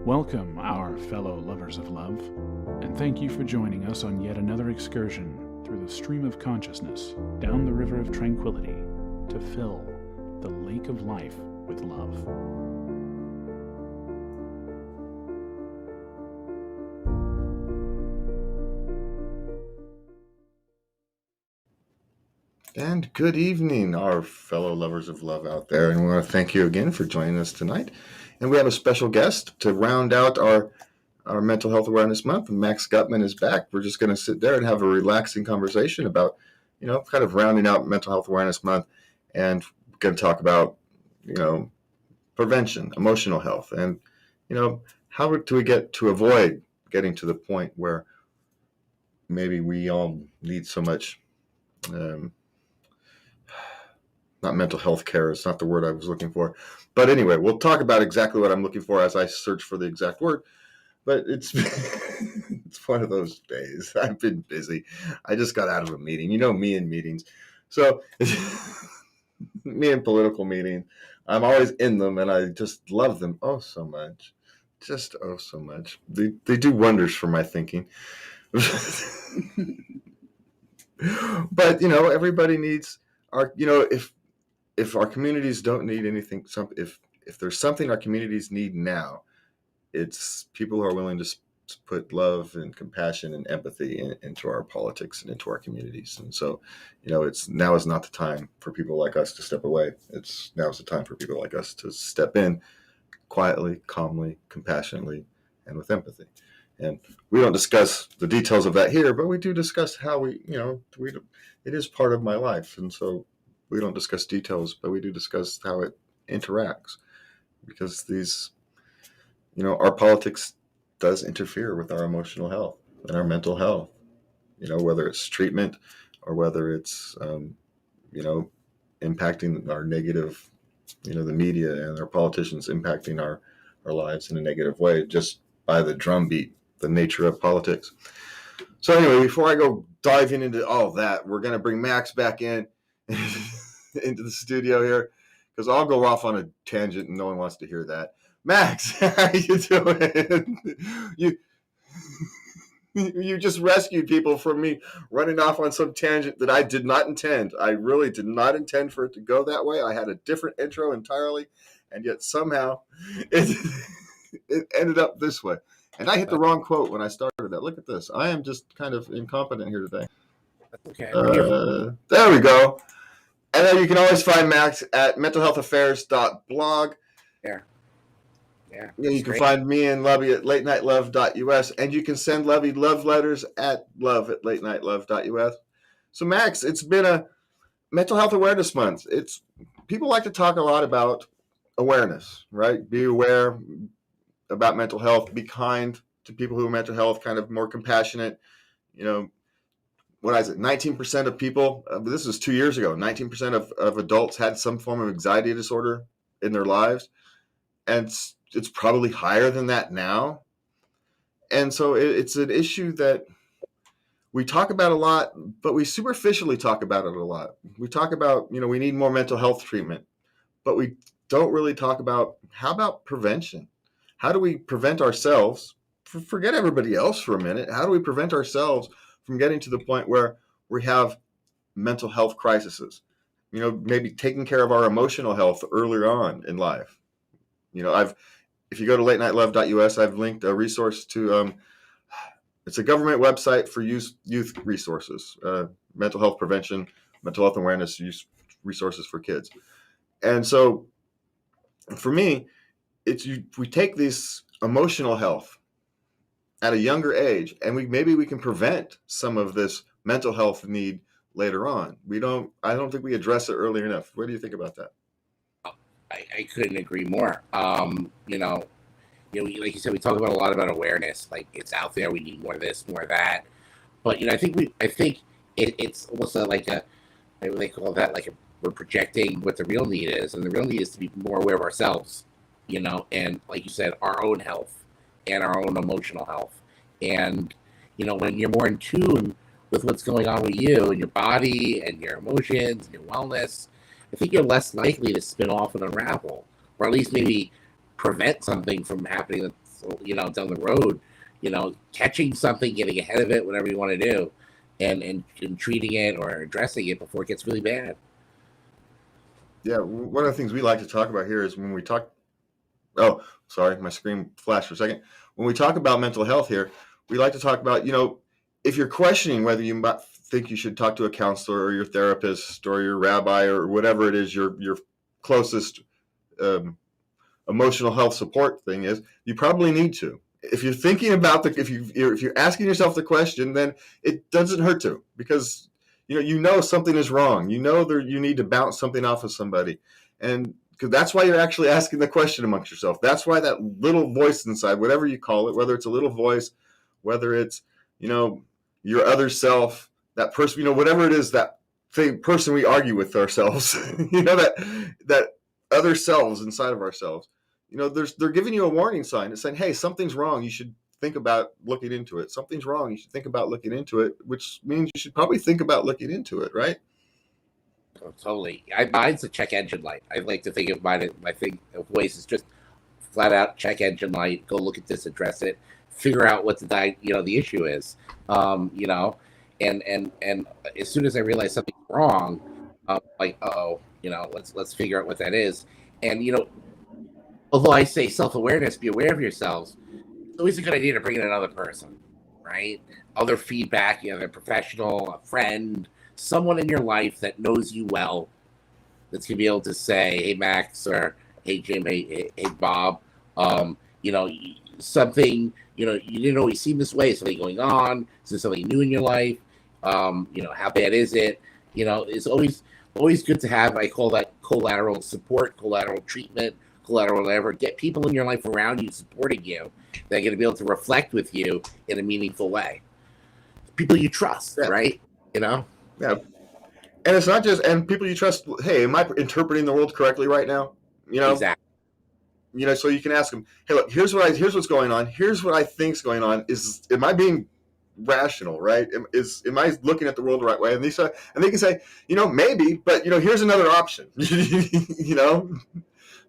Welcome, our fellow lovers of love, and thank you for joining us on yet another excursion through the stream of consciousness, down the river of tranquility, to fill the lake of life with love. And good evening, our fellow lovers of love out there. And we want to thank you again for joining us tonight. And we have a special guest to round out our Mental Health Awareness Month. Max Guttman is back. We're just going to sit there and have a relaxing conversation about, kind of rounding out Mental Health Awareness Month. And we're going to talk about, prevention, emotional health, and, how do we get to avoid getting to the point where maybe we all need so much not mental health care. It's not the word I was looking for. But anyway, we'll talk about exactly what I'm looking for as I search for the exact word. But it's it's one of those days. I've been busy. I just got out of a meeting. Me and meetings. So me and political meetings. I'm always in them, and I just love them oh so much. Just oh so much. They do wonders for my thinking. But everybody needs our if our communities don't need anything, if there's something our communities need now, it's people who are willing to put love and compassion and empathy into our politics and into our communities. And so, now is not the time for people like us to step away. Now's the time for people like us to step in quietly, calmly, compassionately, and with empathy. And we don't discuss the details of that here, but we do discuss how it is part of my life. And so we don't discuss details, but we do discuss how it interacts, because our politics does interfere with our emotional health and our mental health, whether it's treatment or whether it's, impacting our negative, the media and our politicians impacting our lives in a negative way, just by the drumbeat, the nature of politics. So anyway, before I go diving into all that, we're going to bring Max back in into the studio here, because I'll go off on a tangent and no one wants to hear that. Max, how you doing? You just rescued people from me running off on some tangent that I did not intend. I really did not intend for it to go that way. I had a different intro entirely, and yet somehow it ended up this way. And I hit the wrong quote when I started that. Look at this. I am just kind of incompetent here today. Okay. There we go. And then you can always find Max at mentalhealthaffairs.blog. Yeah. You can find me and Lubby at latenightLove.us, and you can send Lubby love letters at love@latenightLove.us. So Max, it's been a Mental Health Awareness Month. People like to talk a lot about awareness, right? Be aware about mental health, be kind to people who have mental health, kind of more compassionate. What is it? 19% of people, this was 2 years ago, 19% of adults had some form of anxiety disorder in their lives. And it's probably higher than that now. And so it's an issue that we talk about a lot, but we superficially talk about it a lot. We talk about, we need more mental health treatment, but we don't really talk about, how about prevention? How do we prevent ourselves? Forget everybody else for a minute. How do we prevent ourselves from getting to the point where we have mental health crises? Maybe taking care of our emotional health earlier on in life. If you go to latenightLove.us, I've linked a resource to, it's a government website for youth resources, mental health prevention, mental health awareness, youth resources for kids. And so for me, we take this emotional health at a younger age, and maybe we can prevent some of this mental health need later on. I don't think we address it early enough. What do you think about that? I couldn't agree more. Like you said, we talk about a lot about awareness. Like, it's out there. We need more of this, more of that. But I think it's almost like they call that we're projecting what the real need is, and the real need is to be more aware of ourselves. And like you said, our own health and our own emotional health. And when you're more in tune with what's going on with you and your body and your emotions and your wellness, I think you're less likely to spin off and unravel, or at least maybe prevent something from happening that's down the road, catching something, getting ahead of it, whatever you want to do, and treating it or addressing it before it gets really bad. Yeah, one of the things we like to talk about here is when we talk. Oh, sorry, my screen flashed for a second. When we talk about mental health here, we like to talk about, if you're questioning whether you might think you should talk to a counselor or your therapist or your rabbi or whatever it is your closest emotional health support thing is, you probably need to. If you're thinking about if you're asking yourself the question, then it doesn't hurt to, because something is wrong. You need to bounce something off of somebody, and because that's why you're actually asking the question amongst yourself. That's why that little voice inside, whatever you call it, whether it's a little voice, whether it's your other self, that person, whatever it is, that person we argue with ourselves, that other selves inside of ourselves, they're giving you a warning sign. It's saying, hey, something's wrong. You should think about looking into it. Something's wrong. You should think about looking into it, which means you should probably think about looking into it, right? Oh, totally. Mine's a check engine light. I like to think of mine. My thing of ways is just flat out check engine light. Go look at this, address it, figure out what the issue is. And as soon as I realize something's wrong, like, let's figure out what that is. And although I say self-awareness, be aware of yourselves, it's always a good idea to bring in another person, right? Other feedback, a professional, a friend, someone in your life that knows you well, that's gonna be able to say, hey Max, or hey Jim, hey Bob, something, you didn't always seem this way, something going on, is there something new in your life? How bad is it? It's always good to have, I call that collateral support, collateral treatment, collateral whatever. Get people in your life around you supporting you that are going to be able to reflect with you in a meaningful way. People you trust, right? Yeah. And it's not just, and people you trust, hey, am I interpreting the world correctly right now? Exactly. So you can ask them, hey, look, here's what's going on. Here's what I think's going on. Am I being rational, right? Am I looking at the world the right way? And they can say, maybe, but here's another option.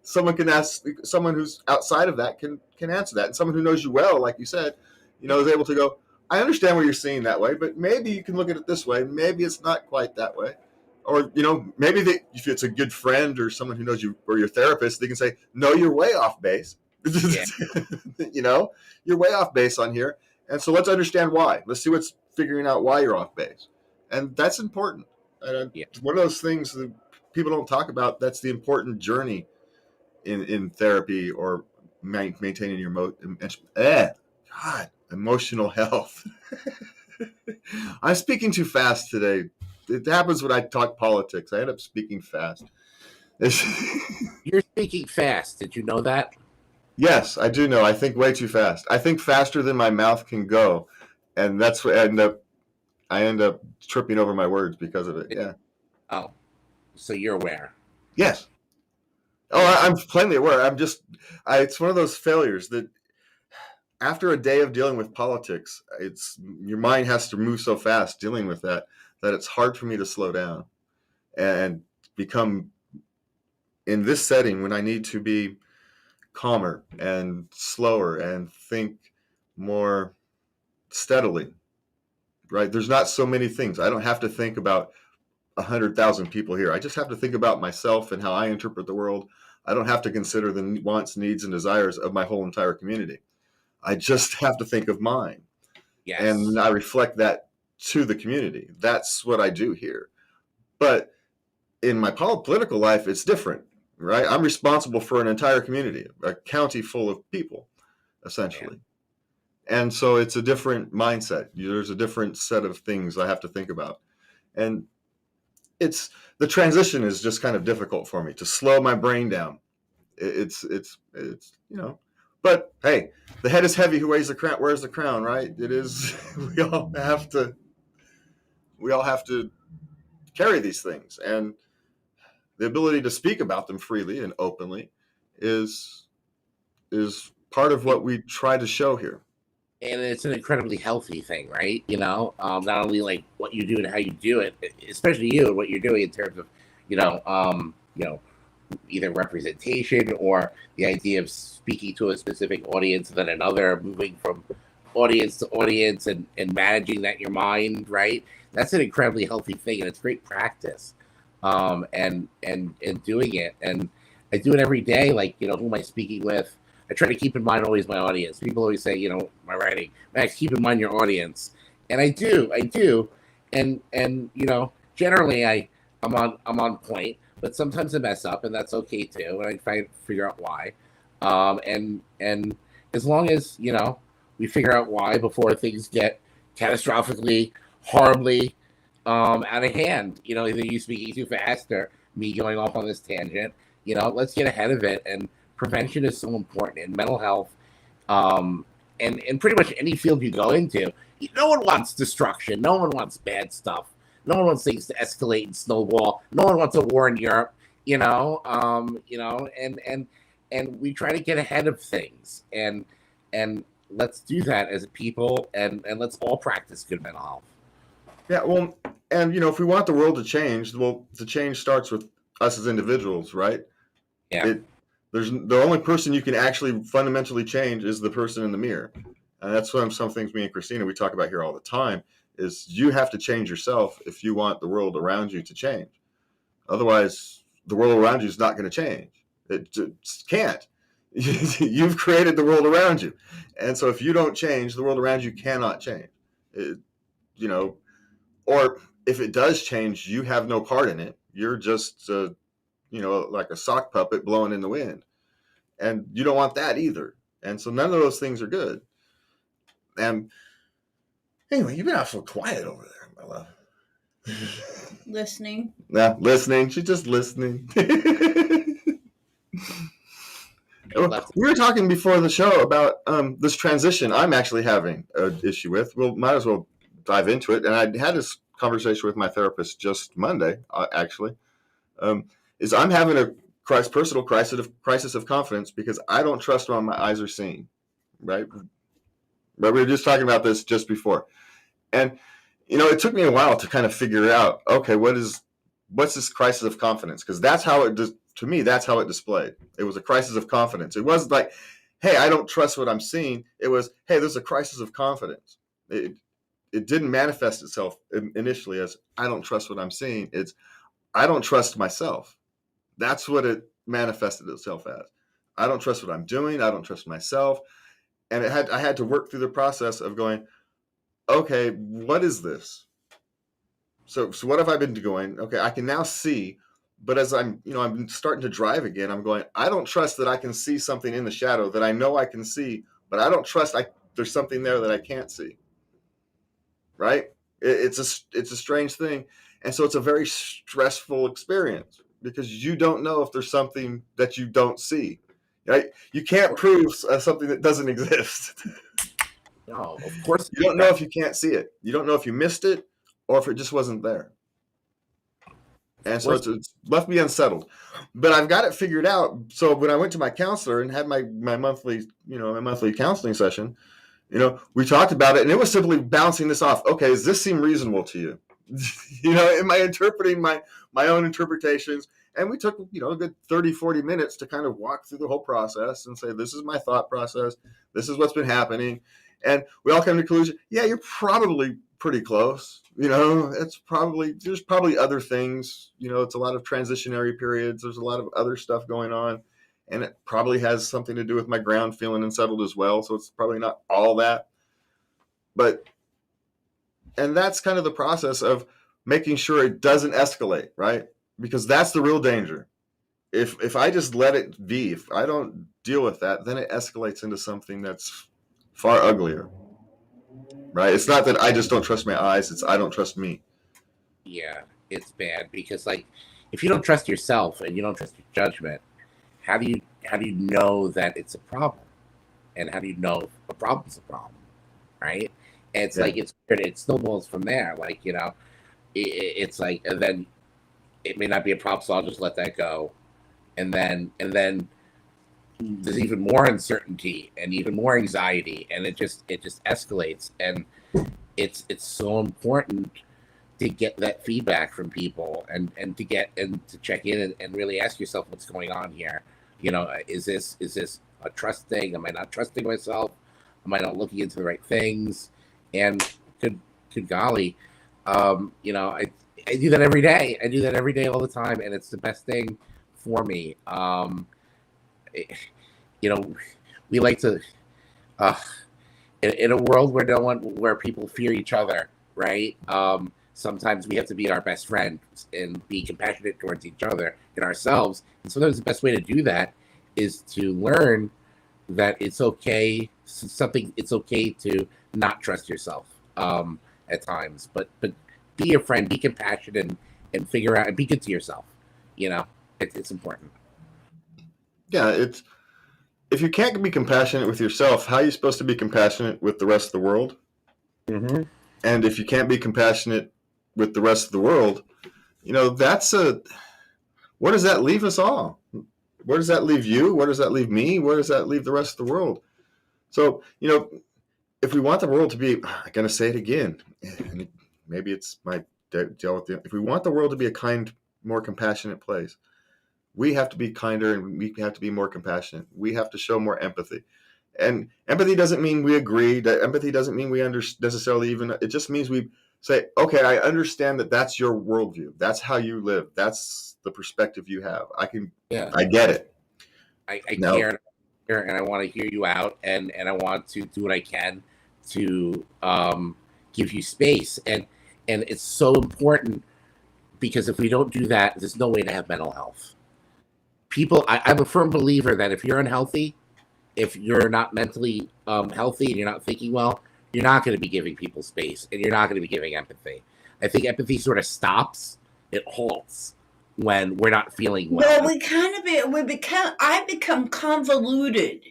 Someone can ask, someone who's outside of that can answer that, and someone who knows you well, like you said, is able to go, I understand what you're seeing that way, but maybe you can look at it this way. Maybe it's not quite that way. Or, maybe if it's a good friend or someone who knows you, or your therapist, they can say, no, you're way off base. Yeah. You're way off base on here. And so let's understand why. Let's see what's figuring out why you're off base. And that's important. One of those things that people don't talk about, that's the important journey in therapy or maintaining your emotional health. I'm speaking too fast today. It happens when I talk politics. I end up speaking fast. You're speaking fast. Did you know that? Yes, I do know. I think way too fast. I think faster than my mouth can go, and that's what I end up tripping over my words because of it. Yeah. Oh, so you're aware? Yes. Oh, I'm plainly aware. It's one of those failures that after a day of dealing with politics, your mind has to move so fast dealing with that it's hard for me to slow down and become, in this setting when I need to be calmer and slower and think more steadily, right? There's not so many things. I don't have to think about 100,000 people here. I just have to think about myself and how I interpret the world. I don't have to consider the wants, needs, and desires of my whole entire community. I just have to think of mine. Yes. And I reflect that to the community. That's what I do here. But in my political life, it's different, right? I'm responsible for an entire community, a county full of people, essentially. Yeah. And so it's a different mindset. There's a different set of things I have to think about. And the transition is just kind of difficult for me to slow my brain down. It's but hey, the head is heavy. Who wears the crown, right? It is. We all have to carry these things, and the ability to speak about them freely and openly is part of what we try to show here. And it's an incredibly healthy thing, right? Not only like what you do and how you do it, especially you and what you're doing in terms of, either representation or the idea of speaking to a specific audience and then another, moving from audience to audience and managing that in your mind, right? That's an incredibly healthy thing, and it's great practice. And doing it, and I do it every day. Like, who am I speaking with? I try to keep in mind always my audience. People always say, my writing, Max, keep in mind your audience, and I do, and generally I'm on point, but sometimes I mess up, and that's okay too, and I try to figure out why. And as long as we figure out why before things get catastrophically, horribly out of hand, either you speaking too fast or me going off on this tangent, let's get ahead of it. And prevention is so important in mental health, and pretty much any field you go into. No one wants destruction. No one wants bad stuff. No one wants things to escalate and snowball. No one wants a war in Europe, and we try to get ahead of things, and let's do that as a people, and let's all practice good mental health. Yeah, well, and if we want the world to change, well, the change starts with us as individuals, right? Yeah. There's the only person you can actually fundamentally change is the person in the mirror, and that's some things me and Christina we talk about here all the time. Is you have to change yourself if you want the world around you to change. Otherwise, the world around you is not going to change. It just can't. You've created the world around you, and so if you don't change, the world around you cannot change. Or if it does change, you have no part in it. You're just, like a sock puppet blowing in the wind. And you don't want that either. And so none of those things are good. And anyway, you've been awful quiet over there, my love. Listening. Yeah, listening. She's just listening. We were talking before the show about this transition I'm actually having an issue with. Well, might as well dive into it. And I had this conversation with my therapist just Monday, actually. Is I'm having a personal crisis of confidence because I don't trust what my eyes are seeing, right? But we were just talking about this just before. And, it took me a while to kind of figure out, okay, what's this crisis of confidence? Because that's how it to me, that's how it displayed. It was a crisis of confidence. It wasn't like, hey, I don't trust what I'm seeing. It was, hey, there's a crisis of confidence. It didn't manifest itself initially as I don't trust what I'm seeing. It's I don't trust myself. That's what it manifested itself as. I don't trust what I'm doing. I don't trust myself. And I had to work through the process of going, okay, what is this? So what have I been doing? Okay, I can now see, but as I'm starting to drive again, I'm going, I don't trust that I can see something in the shadow that I know I can see, but I don't trust there's something there that I can't see. Right? It's a strange thing. And so it's a very stressful experience because you don't know if there's something that you don't see. Right? You can't prove something that doesn't exist. No, of course. You don't know if you can't see it. You don't know if you missed it or if it just wasn't there. And so it's left me unsettled. But I've got it figured out. So when I went to my counselor and had my monthly counseling session, we talked about it, and it was simply bouncing this off. Okay, does this seem reasonable to you? Am I interpreting my own interpretations? And we took, a good 30, 40 minutes to kind of walk through the whole process and say, this is my thought process. This is what's been happening. And we all came to the conclusion, yeah, you're probably pretty close. There's probably other things. It's a lot of transitionary periods. There's a lot of other stuff going on. And it probably has something to do with my ground feeling unsettled as well. So it's probably not all that. And that's kind of the process of making sure it doesn't escalate, right? Because that's the real danger. If I just let it be, if I don't deal with that, then it escalates into something that's far uglier, right? It's not that I just don't trust my eyes. It's I don't trust me. Yeah, it's bad because if you don't trust yourself and you don't trust your judgment, how do you know that it's a problem? And how do you know a problem's a problem, right? And it's it snowballs from there. It's like, and then it may not be a problem, so I'll just let that go. And then there's even more uncertainty and even more anxiety, and it just escalates. And it's so important to get that feedback from people and to check in and really ask yourself what's going on here. Is this a trust thing? Am I not trusting myself? Am I not looking into the right things? And good golly, I do that every day. I do that every day all the time, and it's the best thing for me. We like to, in a world where people fear each other, right? Sometimes we have to be our best friend and be compassionate towards each other and ourselves. And sometimes the best way to do that is to learn that it's okay. It's okay to not trust yourself at times, but be your friend, be compassionate, and figure out and be good to yourself. It's important. Yeah, if you can't be compassionate with yourself, how are you supposed to be compassionate with the rest of the world? Mm-hmm. And if you can't be compassionate with the rest of the world, where does that leave us all? Where does that leave you? Where does that leave me? Where does that leave the rest of the world? So, if we want the world to be, I'm going to say it again, and maybe it's my deal with if we want the world to be a kind, more compassionate place, we have to be kinder and we have to be more compassionate. We have to show more empathy. And empathy doesn't mean we agree. That empathy doesn't mean we necessarily even, it just means we say, okay, I understand that that's your worldview. That's how you live. That's the perspective you have. I get it. I care, and I want to hear you out, and I want to do what I can to give you space. And it's so important, because if we don't do that, there's no way to have mental health. I'm a firm believer that if you're unhealthy, if you're not mentally healthy and you're not thinking well, you're not going to be giving people space, and you're not going to be giving empathy. I think empathy sort of stops, it halts when we're not feeling well. Well, I become convoluted.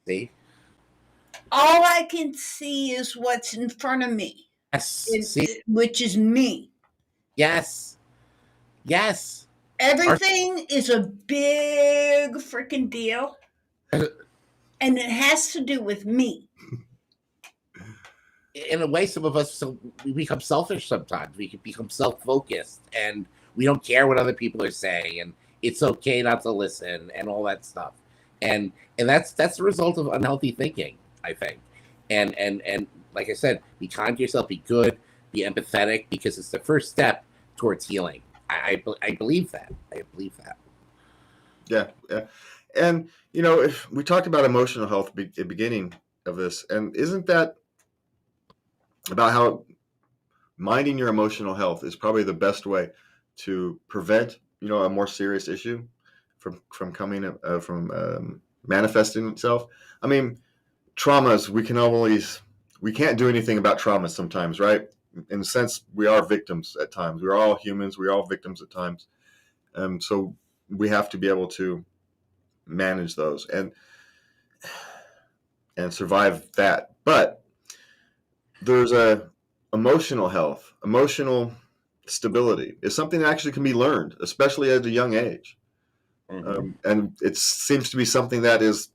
See? All I can see is what's in front of me. Yes. Which is me. Yes. Everything is a big freaking deal. And it has to do with me. In a way, some of us, we become selfish sometimes. We can become self-focused, and we don't care what other people are saying, and it's okay not to listen, and all that stuff. And that's the result of unhealthy thinking, I think. And like I said, be kind to yourself, be good, be empathetic, because it's the first step towards healing. I believe that. I believe that. Yeah. And, if we talked about emotional health at the beginning of this, and isn't that about how minding your emotional health is probably the best way to prevent, a more serious issue from coming, from manifesting itself? I mean, traumas, we can't do anything about trauma sometimes, right? In a sense, we are victims at times. We're all humans. We're all victims at times. So we have to be able to manage those and survive that. But there's emotional health, emotional stability is something that actually can be learned, especially at a young age. Mm-hmm. And it seems to be something that is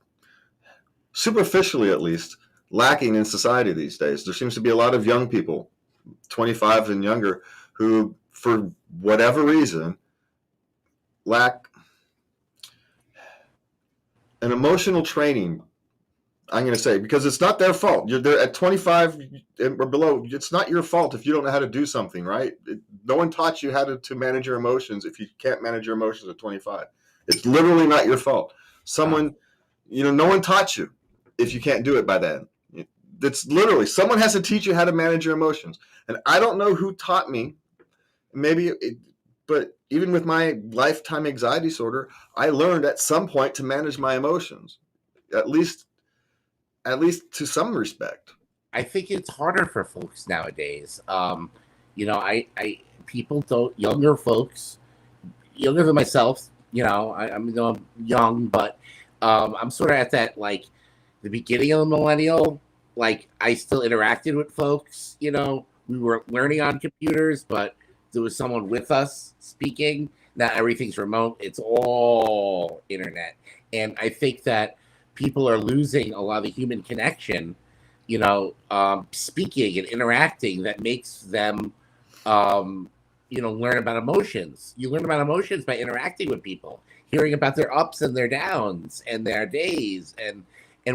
superficially, at least, lacking in society these days. There seems to be a lot of young people, 25 and younger, who, for whatever reason, lack an emotional training. I'm going to say, because it's not their fault. They're at 25 or below. It's not your fault if you don't know how to do something, right? No one taught you how to manage your emotions if you can't manage your emotions at 25. It's literally not your fault. No one taught you if you can't do it by then. It's literally, someone has to teach you how to manage your emotions. And I don't know who taught me. But even with my lifetime anxiety disorder, I learned at some point to manage my emotions, at least to some respect. I think it's harder for folks nowadays. People don't, younger folks, younger than myself, I'm young, but I'm sort of at that, like, the beginning of the millennial. Like, I still interacted with folks, we were learning on computers, but there was someone with us speaking. Now everything's remote. It's all internet. And I think that people are losing a lot of the human connection, speaking and interacting, that makes them learn about emotions. You learn about emotions by interacting with people, hearing about their ups and their downs and their days. And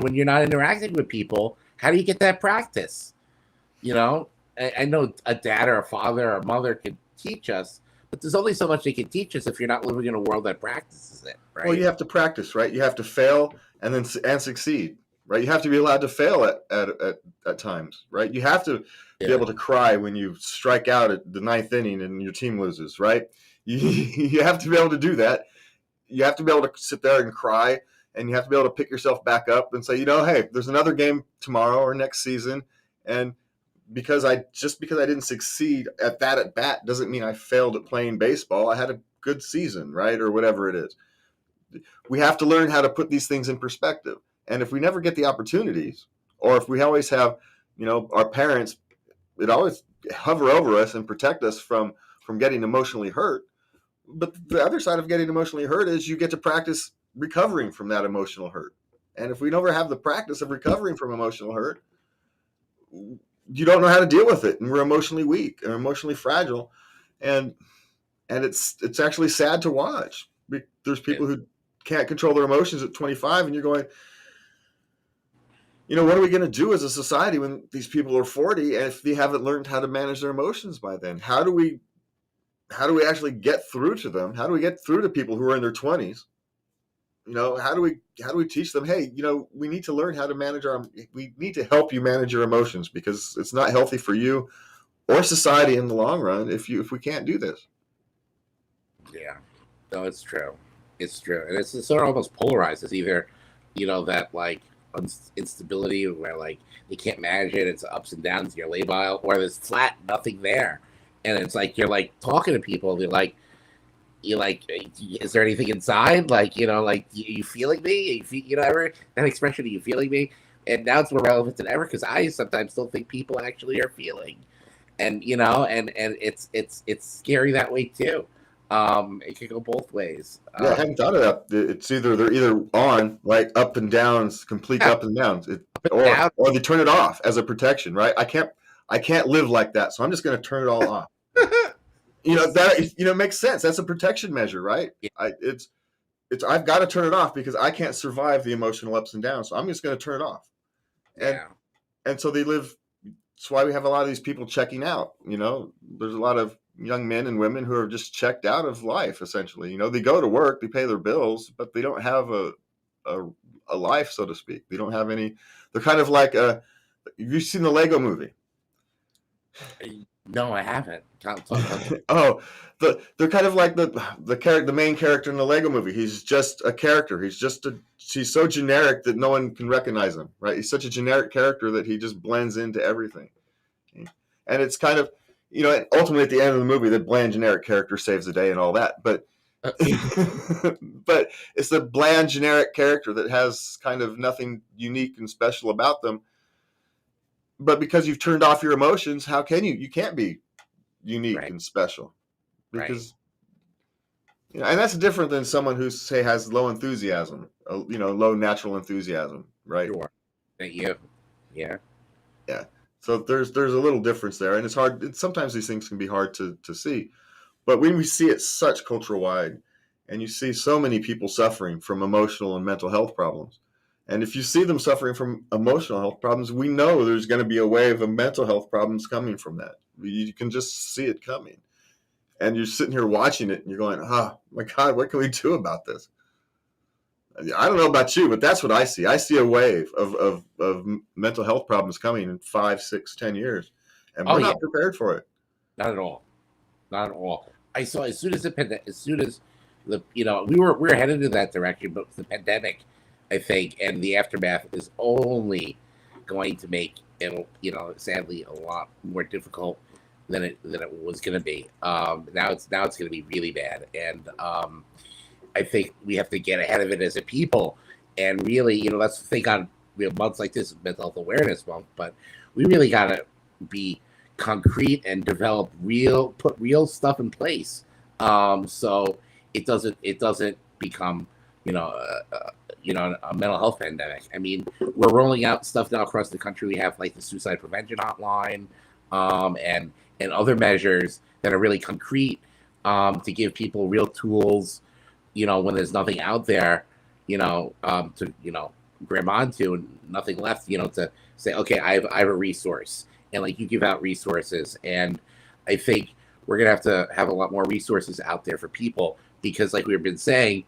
when you're not interacting with people, how do you get that practice? I know a dad or a father or a mother can teach us, but there's only so much they can teach us if you're not living in a world that practices it, right? Well, you have to practice, right? You have to fail and succeed, right? You have to be allowed to fail at times, right? You have to be able to cry when you strike out at the ninth inning and your team loses, right? You have to be able to do that. You have to be able to sit there and cry, and you have to be able to pick yourself back up and say, hey, there's another game tomorrow or next season, and because I didn't succeed at bat doesn't mean I failed at playing baseball. I had a good season, right? Or whatever it is. We have to learn how to put these things in perspective. And if we never get the opportunities, or if we always have, our parents, it always hover over us and protect us from getting emotionally hurt. But the other side of getting emotionally hurt is you get to practice recovering from that emotional hurt. And if we never have the practice of recovering from emotional hurt, you don't know how to deal with it, and we're emotionally weak and emotionally fragile, and it's actually sad to watch. There's people who can't control their emotions at 25, and you're going, what are we going to do as a society when these people are 40 and if they haven't learned how to manage their emotions by then? How do we actually get through to them? How do we get through to people who are in their 20s? How do we teach them, hey, we need to learn how to we need to help you manage your emotions, because it's not healthy for you or society in the long run if we can't do this. Yeah, no, it's true. It's true. And it's sort of almost polarized. It's either, that like instability where like you can't manage it, it's ups and downs, you're labile, or there's flat, nothing there. And it's like you're like talking to people, you're like, is there anything inside? Like, you feeling me? Ever that expression, are you feeling me? And now it's more relevant than ever because I sometimes don't think people actually are feeling, and and it's scary that way too. It could go both ways. Yeah, I hadn't thought of that. It's they're either on, like, up and downs, complete up and downs, or they turn it off as a protection, right? I can't live like that, so I'm just going to turn it all off. That makes sense. That's a protection measure, right? Yeah. I've got to turn it off because I can't survive the emotional ups and downs, so I'm just going to turn it off. And so they live. That's why we have a lot of these people checking out. There's a lot of young men and women who are just checked out of life, essentially. They go to work, they pay their bills, but they don't have a life, so to speak. They don't have any. They're kind of like have you seen the Lego movie? No, I haven't. Oh, they're kind of like the main character in the Lego movie. He's just a character. He's so generic that no one can recognize him, right? He's such a generic character that he just blends into everything. And it's kind of, ultimately at the end of the movie, the bland generic character saves the day and all that. But but it's the bland generic character that has kind of nothing unique and special about them. But because you've turned off your emotions, how can you? You can't be unique and special, because and that's different than someone who, say, has low enthusiasm, low natural enthusiasm, right? Sure. Yeah. Yeah. So there's a little difference there, and it's hard. Sometimes these things can be hard to see, but when we see it such cultural wide, and you see so many people suffering from emotional and mental health problems. And if you see them suffering from emotional health problems, we know there's going to be a wave of mental health problems coming from that. You can just see it coming. And you're sitting here watching it, and you're going, oh, my God, what can we do about this? I don't know about you, but that's what I see. I see a wave of mental health problems coming in 5, 6, 10 years. And we're not prepared for it. Not at all. Not at all. I saw as soon as we were headed in that direction, but the pandemic, I think, and the aftermath is only going to make it, sadly, a lot more difficult than it was going to be. Now it's going to be really bad, and I think we have to get ahead of it as a people, and really, let's think on months like this, Mental Health Awareness Month, but we really got to be concrete and put real stuff in place, so it doesn't become a mental health pandemic. I mean, we're rolling out stuff now across the country. We have like the suicide prevention hotline. and other measures that are really concrete, to give people real tools, when there's nothing out there, to grab onto and nothing left, to say, okay, I have a resource, and like you give out resources, and I think we're gonna have a lot more resources out there for people, because like we've been saying,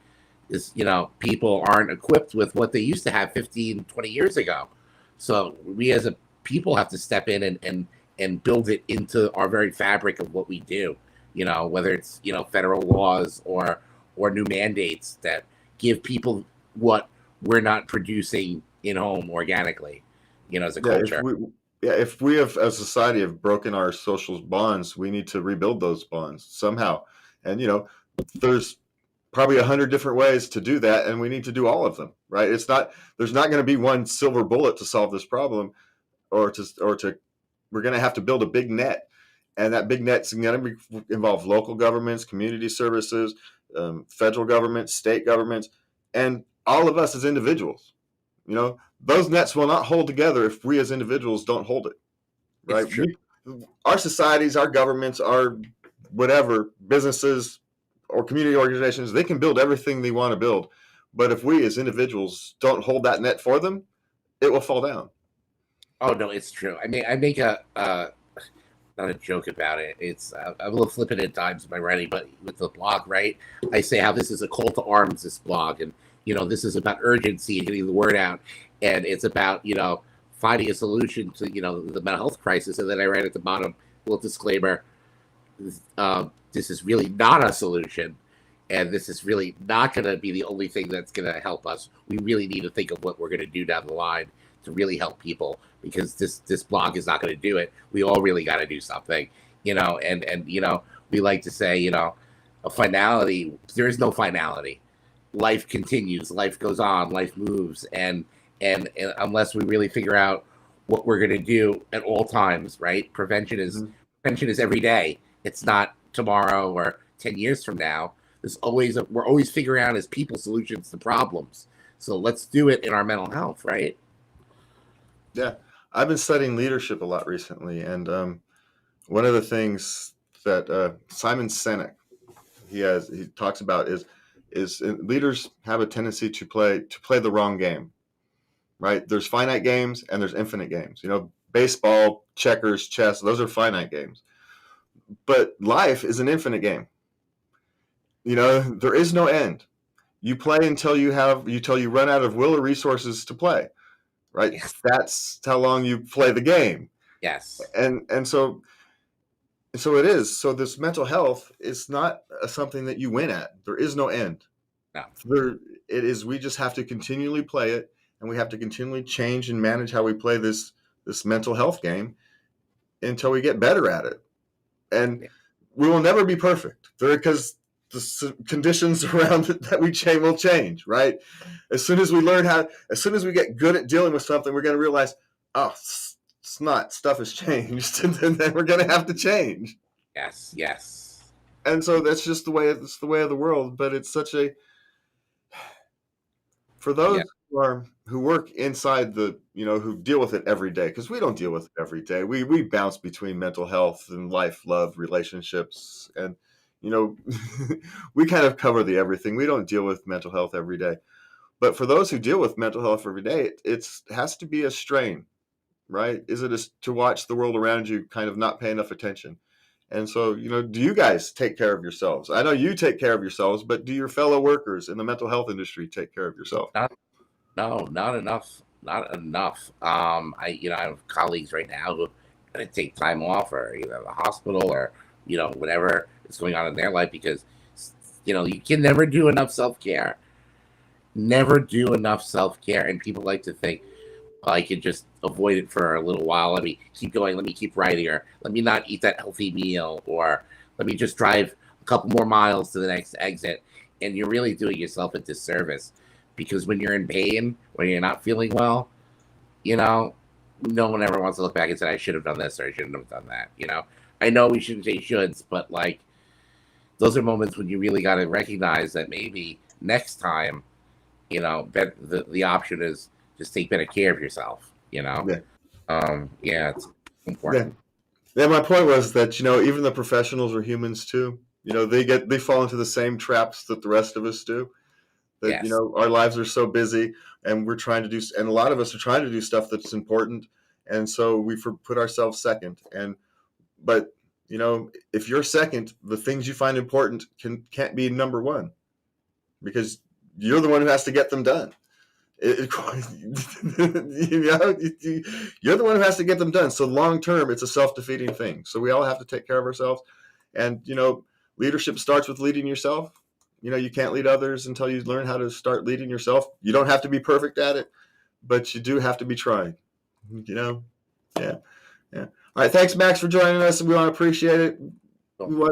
is people aren't equipped with what they used to have 15, 20 years ago. So we as a people have to step in and build it into our very fabric of what we do, whether it's federal laws or new mandates that give people what we're not producing in home organically, as a culture. If we have, as a society, have broken our social bonds, we need to rebuild those bonds somehow. And there's probably 100 different ways to do that, and we need to do all of them, right? There's not going to be one silver bullet to solve this problem, or we're going to have to build a big net, and that big net's going to involve local governments, community services, federal governments, state governments, and all of us as individuals. Those nets will not hold together if we as individuals don't hold it, right? Our societies, our governments, our whatever businesses or community organizations, they can build everything they want to build, but if we as individuals don't hold that net for them, it will fall down. Oh no, it's true. I make a not a joke about it. It's I'm a little flippant at times in my writing, but with the blog, right? I say how this is a call to arms, this blog, and this is about urgency and getting the word out, and it's about finding a solution to the mental health crisis. And then I write at the bottom, a little disclaimer: this is really not a solution, and this is really not going to be the only thing that's going to help us. We really need to think of what we're going to do down the line to really help people, because this blog is not going to do it. We all really got to do something, and we like to say, a finality. There is no finality. Life continues, life goes on, life moves, and unless we really figure out what we're going to do at all times, right? Prevention is every day. It's not tomorrow or 10 years from now. We're always figuring out as people solutions to problems. So let's do it in our mental health, right? Yeah, I've been studying leadership a lot recently, and one of the things that Simon Sinek he talks about is leaders have a tendency to play the wrong game, right? There's finite games and there's infinite games. Baseball, checkers, chess, those are finite games. But life is an infinite game. There is no end. You play until you run out of will or resources to play, right? Yes. That's how long you play the game. Yes. And so it is. So this mental health is not something that you win at. There is no end. No. It is. We just have to continually play it, and we have to continually change and manage how we play this mental health game until we get better at it. And we will never be perfect, because the conditions around it that we change will change, right? As soon as we get good at dealing with something, we're going to realize, it's not, stuff has changed, and then we're going to have to change. Yes. And so that's just the way of the world. But it's such for those who work inside who deal with it every day, because we don't deal with it every day. We bounce between mental health and life, love, relationships, and we kind of cover the everything. We don't deal with mental health every day. But for those who deal with mental health every day, it has to be a strain, right? Is it to watch the world around you kind of not pay enough attention? And so, do you guys take care of yourselves? I know you take care of yourselves, but do your fellow workers in the mental health industry take care of yourself? No, not enough. Not enough. I have colleagues right now who are going to take time off, or either the hospital or whatever is going on in their life, because you can never do enough self-care. Never do enough self-care, and people like to think, I can just avoid it for a little while. Let me keep going. Let me keep writing, or let me not eat that healthy meal, or let me just drive a couple more miles to the next exit. And you're really doing yourself a disservice, because when you're in pain, when you're not feeling well, no one ever wants to look back and say, I should have done this or I shouldn't have done that. I know we shouldn't say shoulds, but those are moments when you really got to recognize that maybe next time, the option is just take better care of yourself. It's important. Yeah, my point was that even the professionals are humans too. They fall into the same traps that the rest of us do. That Yes. our lives are so busy, and we're trying to do, and a lot of us are trying to do stuff that's important, and so we put ourselves second. But if you're second, the things you find important can't be number one, because you're the one who has to get them done. You're the one who has to get them done. So long term, it's a self-defeating thing. So we all have to take care of ourselves. And leadership starts with leading yourself. You can't lead others until you learn how to start leading yourself. You don't have to be perfect at it, but you do have to be trying. Yeah. All right. Thanks, Max, for joining us. We want to appreciate it.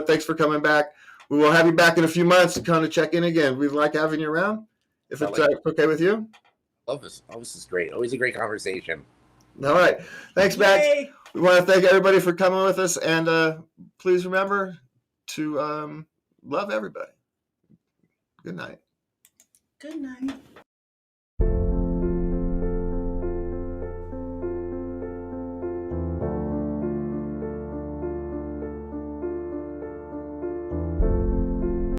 Thanks for coming back. We will have you back in a few months to kind of check in again. We'd like having you around, if it's okay with you. Love this. Oh, this is great. Always a great conversation. All right. Thanks, Max. Yay. We want to thank everybody for coming with us, and please remember to love everybody. Good night. Good night.